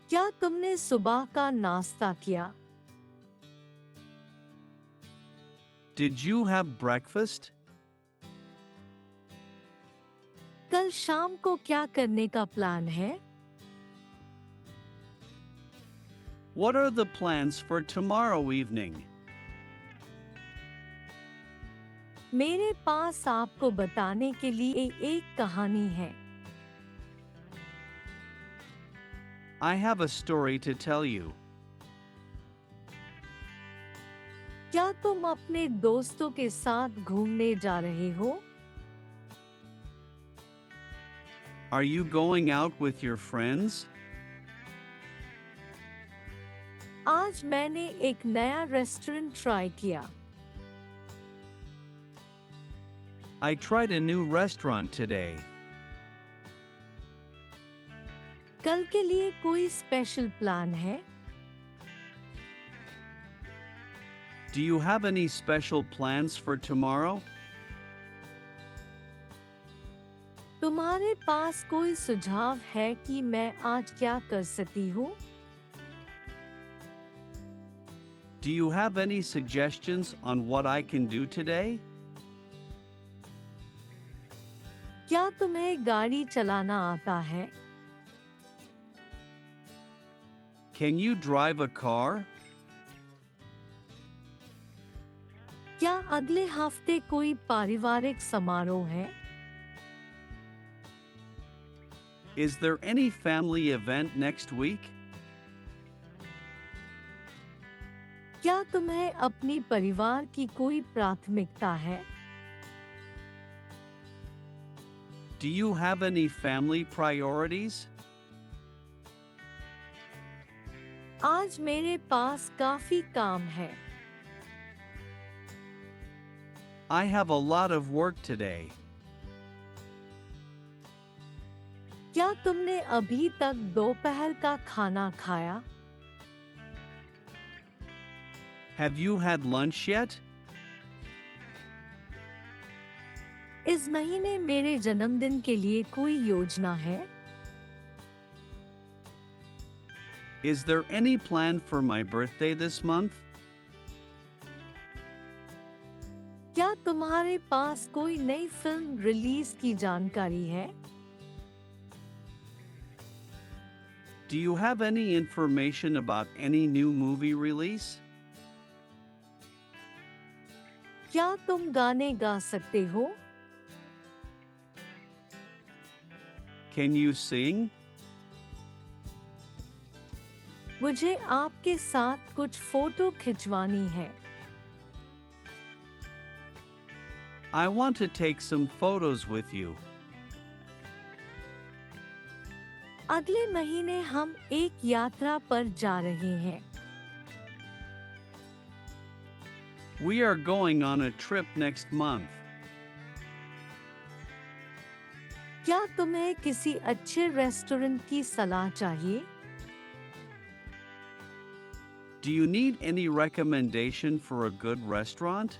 क्या तुमने सुबह का नाश्ता किया? Did you have breakfast? कल शाम को क्या करने का प्लान है? What are the plans for tomorrow evening? मेरे पास आपको बताने के लिए एक कहानी है। I have a story to tell you. क्या तुम अपने दोस्तों के साथ घूमने जा रहे हो? Are you going out with your friends? आज मैंने एक नया रेस्टोरेंट ट्राई किया। I tried a new restaurant today. कल के लिए कोई स्पेशल प्लान है? Do you have any special plans for tomorrow? तुम्हारे पास कोई सुझाव है कि मैं आज क्या कर सकती हूँ? Do you have any suggestions on what I can do today? क्या तुम्हें गाड़ी चलाना आता है? Can you drive a car? क्या अगले हफ्ते कोई पारिवारिक समारोह है? Is there any family event next week? क्या तुम्हें अपनी परिवार की कोई प्राथमिकता है? Do you have any family priorities? आज मेरे पास काफी काम है। I have a lot of work today. क्या तुमने अभी तक दोपहर का खाना खाया? Have you had lunch yet? इस महीने मेरे जन्मदिन के लिए कोई योजना है? Is there any plan for my birthday this month? क्या तुम्हारे पास कोई नई फिल्म रिलीज की जानकारी है? Do you have any information about any new movie release? क्या तुम गाने गा सकते हो? Can you sing? मुझे आपके साथ कुछ फोटो खिंचवानी है। I want to take some photos with you. अगले महीने हम एक यात्रा पर जा रहे हैं। We are going on a trip next month. क्या तुम्हें किसी अच्छे रेस्टोरेंट की सलाह चाहिए? Do you need any recommendation for a good restaurant?